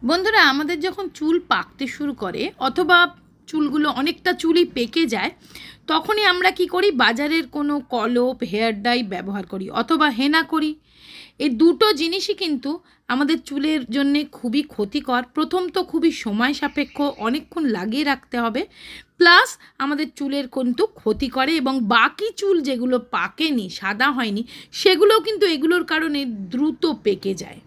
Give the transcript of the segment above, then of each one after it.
বন্ধুরা, আমাদের যখন চুল পাকতে শুরু করে অথবা চুলগুলো অনেকটা চুলই পেকে যায়, তখনই আমরা কি করি, বাজারের কোনো কলপ হেয়ার ডাই ব্যবহার করি অথবা হেনা করি। এই দুটো জিনিসই কিন্তু আমাদের চুলের জন্যে খুবই ক্ষতিকর। প্রথম তো খুবই সময় সাপেক্ষ, অনেকক্ষণ লাগিয়ে রাখতে হবে, প্লাস আমাদের চুলের কিন্তু ক্ষতি করে এবং বাকি চুল যেগুলো পাকেনি, সাদা হয়নি, সেগুলোও কিন্তু এগুলোর কারণে দ্রুত পেকে যায়।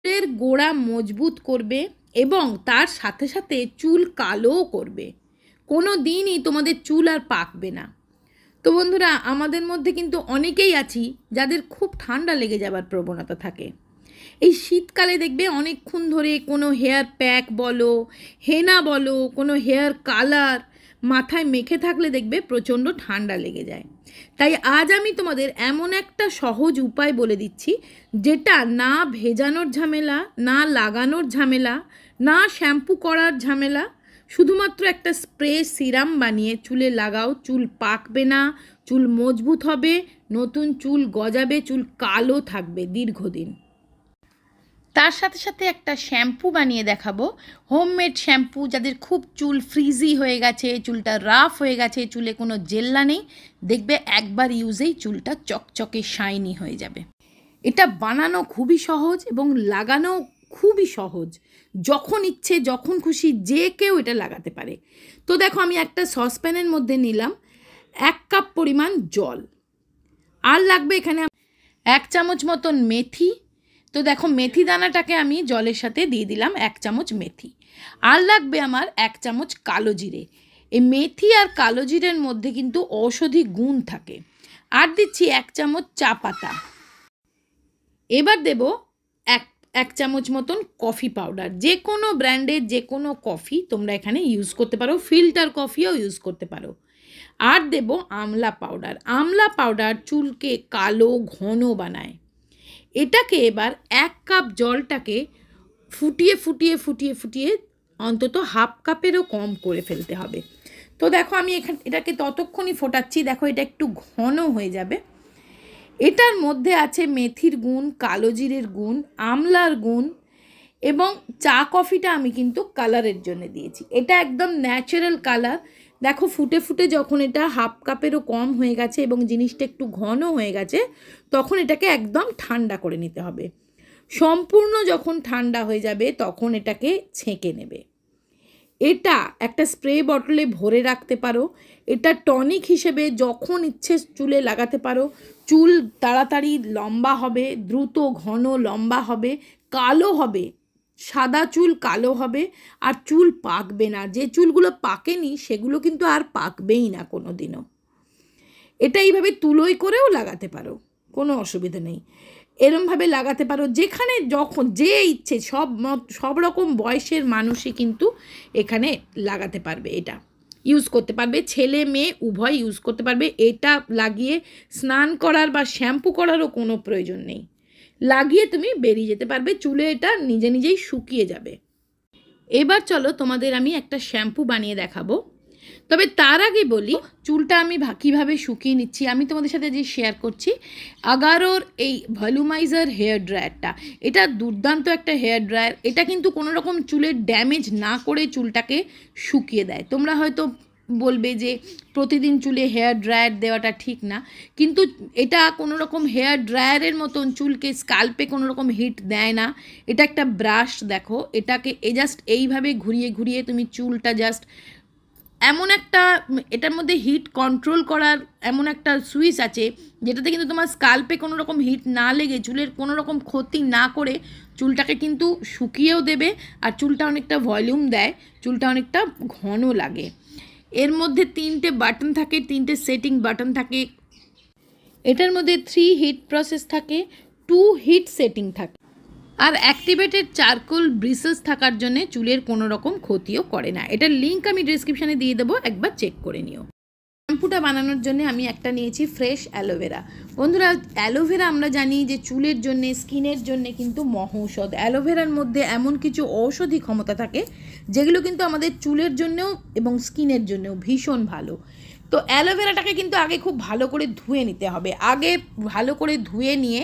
চুলের গোড়া মজবুত করবে এবং তার সাথে সাথে চুল কালোও করবে। কোনো দিনই তোমাদের চুল আর পাকবে না। তো বন্ধুরা, আমাদের মধ্যে কিন্তু অনেকেই আছি যাদের খুব ঠান্ডা লেগে যাবার প্রবণতা থাকে। এই শীতকালে দেখবে অনেকক্ষণ ধরে কোনো হেয়ার প্যাক বলো, হেনা বলো, কোনো হেয়ার কালার মাথায় মেখে থাকলে দেখবে প্রচণ্ড ঠান্ডা লেগে যায়। তাই আজ আমি তোমাদের এমন একটা সহজ উপায় বলে দিচ্ছি, যেটা না ভেজানোর ঝামেলা, না লাগানোর ঝামেলা, না শ্যাম্পু করার ঝামেলা, শুধুমাত্র একটা স্প্রে সিরাম বানিয়ে চুলে লাগাও, চুল পাকবে না, চুল মজবুত হবে, নতুন চুল গজাবে, চুল কালো থাকবে দীর্ঘদিন। তার সাথে সাথে একটা শ্যাম্পু বানিয়ে দেখাবো, হোমমেড শ্যাম্পু। যাদের খুব চুল ফ্রিজি হয়ে গেছে, চুলটা রাফ হয়ে গেছে, চুলে কোনো জেল্লা নেই, দেখবে একবার ইউজেই চুলটা চকচকে শাইনি হয়ে যাবে। এটা বানানো খুবই সহজ এবং লাগানো খুবই সহজ। যখন ইচ্ছে যখন খুশি যে কেউ এটা লাগাতে পারে। তো দেখো, আমি একটা সসপ্যানের মধ্যে নিলাম 1 কাপ পরিমাণ জল, আর লাগবে এখানে 1 চামচ মতন মেথি। তো দেখো, মেথি দানাটাকে আমি জলের সাথে দিয়ে দিলাম 1 চামচ মেথি। আর লাগবে আমার 1 চামচ কালো জিরে। এই মেথি আর কালো জিরের মধ্যে কিন্তু ঔষধি গুণ থাকে। আর দিচ্ছি 1 চামচ চা পাতা। এবার দেব এক চামচ মতন কফি পাউডার। যে কোনো ব্র্যান্ডের যে কোনো কফি তোমরা এখানে ইউজ করতে পারো, ফিল্টার কফিও ইউজ করতে পারো। আর দেব আমলা পাউডার। আমলা পাউডার চুলকে কালো ঘন বানায়। এটাকে এবার 1 কাপ জলটাকে ফুটিয়ে ফুটিয়ে ফুটিয়ে ফুটিয়ে অন্তত হাফ কাপেরও কম করে ফেলতে হবে। তো দেখো, আমি এটাকে ততক্ষণই ফোটাচ্ছি। দেখো, এটা একটু ঘন হয়ে যাবে। এটার মধ্যে আছে মেথির গুণ, কালো জিরের গুণ, আমলার গুণ, এবং চা কফিটা আমি কিন্তু কালারের জন্য দিয়েছি। এটা একদম ন্যাচারাল কালার। দেখো, ফুটে ফুটে যখন এটা হাফ কাপেরও কম হয়ে গেছে এবং জিনিসটা একটু ঘন হয়ে গেছে, তখন এটাকে একদম ঠান্ডা করে নিতে হবে। সম্পূর্ণ যখন ঠান্ডা হয়ে যাবে তখন এটাকে ছেঁকে নেবে। এটা একটা স্প্রে বটলে ভরে রাখতে পারো। এটা টনিক হিসেবে যখন ইচ্ছে চুলে লাগাতে পারো। চুল তাড়াতাড়ি লম্বা হবে, দ্রুত ঘন লম্বা হবে, কালো হবে, সাদা চুল কালো হবে, আর চুল পাকবে না। যে চুলগুলো পাকেনি সেগুলো কিন্তু আর পাকবেই না কোনো দিনও। এটা এইভাবে তুলোই করেও লাগাতে পারো, কোনো অসুবিধা নেই। এরমভাবে লাগাতে পারো, যেখানে যখন যে ইচ্ছে সব রকম বয়সের মানুষই কিন্তু এখানে লাগাতে পারবে। এটা ইউজ করতে পারবে, ছেলে মেয়ে উভয় ইউজ করতে পারবে। এটা লাগিয়ে স্নান করার বা শ্যাম্পু করারও কোনো প্রয়োজন নেই। লাগিয়ে তুমি বেরিয়ে যেতে পারবে, চুলে এটা নিজে নিজেই শুকিয়ে যাবে। এবার চলো, তোমাদের আমি একটা শ্যাম্পু বানিয়ে দেখাবো। তবে তার আগে বলি, চুলটা আমি কীভাবে শুকিয়ে নিচ্ছি আমি তোমাদের সাথে যে শেয়ার করছি। আগারোর এই ভলিউমাইজার হেয়ার ড্রায়ারটা, এটা দুর্দান্ত একটা হেয়ার ড্রায়ার। এটা কিন্তু কোনো রকম চুলের ড্যামেজ না করে চুলটাকে শুকিয়ে দেয়। তোমরা হয়তো বলবে যে প্রতিদিন চুলে হেয়ার ড্রায়ার দেওয়াটা ঠিক না, কিন্তু এটা কোনো রকম হেয়ার ড্রায়ারের মতন চুলকে স্কাল্পে কোনো রকম হিট দেয় না। এটা একটা ব্রাশ, দেখো এটাকে জাস্ট এইভাবে ঘুরিয়ে ঘুরিয়ে তুমি চুলটা জাস্ট এমন একটা, এটার মধ্যে হিট কন্ট্রোল করার এমন একটা সুইচ আছে যেটাতে কিন্তু তোমার স্কাল্পে কোনো রকম হিট না লেগে, চুলের কোনো রকম ক্ষতি না করে চুলটাকে কিন্তু শুকিয়েও দেবে, আর চুলটা অনেকটা ভলিউম দেয়, চুলটা অনেকটা ঘন লাগে। এর মধ্যে 3টে বাটন থাকে, 3টে সেটিং বাটন থাকে। এটার মধ্যে 3 হিট প্রসেস থাকে, 2 হিট সেটিং থাকে, আর অ্যাক্টিভেটেড চারকোল ব্রিসেস থাকার জন্য চুলের কোনো রকম ক্ষতিও করে না। এটার লিঙ্ক আমি ডিসক্রিপশানে দিয়ে দেবো, একবার চেক করে নিও। শ্যাম্পুটা বানানোর জন্য আমি একটা নিয়েছি ফ্রেশ অ্যালোভেরা। বন্ধুরা, অ্যালোভেরা আমরা জানি যে চুলের জন্যে, স্কিনের জন্যে কিন্তু মহৌষধ। অ্যালোভেরার মধ্যে এমন কিছু ঔষধি ক্ষমতা থাকে যেগুলো কিন্তু আমাদের চুলের জন্যেও এবং স্কিনের জন্যেও ভীষণ ভালো। তো অ্যালোভেরাটাকে কিন্তু আগে খুব ভালো করে ধুয়ে নিতে হবে। আগে ভালো করে ধুয়ে নিয়ে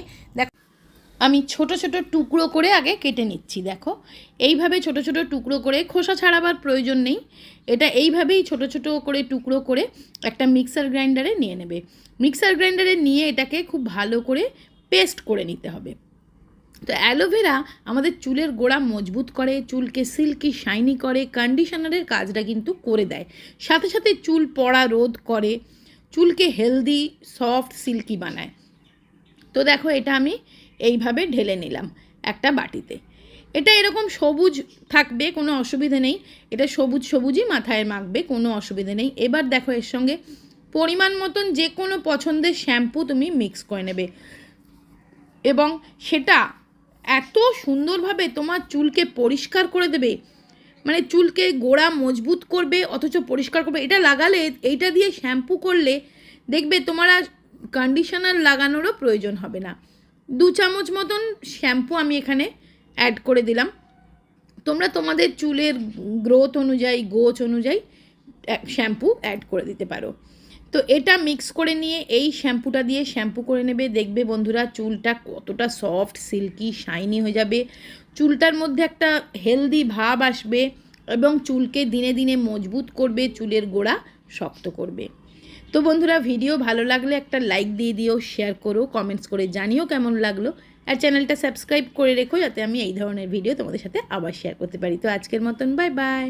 আমি ছোট ছোট টুকরো করে আগে কেটে নিচ্ছি। দেখো এইভাবে ছোট ছোট টুকরো করে, খোসা ছাড়াবার প্রয়োজন নেই, এটা এইভাবেই ছোট ছোট করে টুকরো করে একটা মিক্সার গ্রাইন্ডারে নিয়ে নেবে। মিক্সার গ্রাইন্ডারে নিয়ে এটাকে খুব ভালো করে পেস্ট করে নিতে হবে। তো অ্যালোভেরা আমাদের চুলের গোড়া মজবুত করে, চুলকে সিল্কি শাইনি করে, কন্ডিশনারের কাজটা কিন্তু করে দেয়, সাথে সাথে চুল পড়া রোধ করে, চুলকে হেলদি সফট সিল্কি বানায়। তো দেখো এটা আমি এইভাবে ঢেলে নিলাম একটা বাটিতে। এটা এরকম সবুজ থাকবে, কোনো অসুবিধে নেই, এটা সবুজ সবুজই মাথায় মাখবে, কোনো অসুবিধে নেই। এবার দেখো এর সঙ্গে পরিমাণ মতন যে কোনো পছন্দের শ্যাম্পু তুমি মিক্স করে নেবে, এবং সেটা এত সুন্দরভাবে তোমার চুলকে পরিষ্কার করে দেবে, মানে চুলকে গোড়া মজবুত করবে অথচ পরিষ্কার করবে। এটা লাগালে, এইটা দিয়ে শ্যাম্পু করলে দেখবে তোমার আর কন্ডিশনার লাগানোরও প্রয়োজন হবে না। 2 চামচ মতন শ্যাম্পু আমি এখানে অ্যাড করে দিলাম। তোমরা তোমাদের চুলের গ্রোথ অনুযায়ী, গোছ অনুযায়ী শ্যাম্পু অ্যাড করে দিতে পারো। তো এটা মিক্স করে নিয়ে এই শ্যাম্পুটা দিয়ে শ্যাম্পু করে নেবে। দেখবে বন্ধুরা চুলটা কতটা সফট সিল্কি শাইনি হয়ে যাবে, চুলটার মধ্যে একটা হেলদি ভাব আসবে এবং চুলকে দিনে দিনে মজবুত করবে, চুলের গোড়া শক্ত করবে। তো বন্ধুরা ভিডিও ভালো লাগলে একটা লাইক দিয়ে দিও, শেয়ার করো, কমেন্টস করে জানিও কেমন লাগলো, আর চ্যানেলটা সাবস্ক্রাইব করে রেখো যাতে আমি এই ধরনের ভিডিও তোমাদের সাথে আবার শেয়ার করতে পারি। তো আজকের মতন বাই বাই।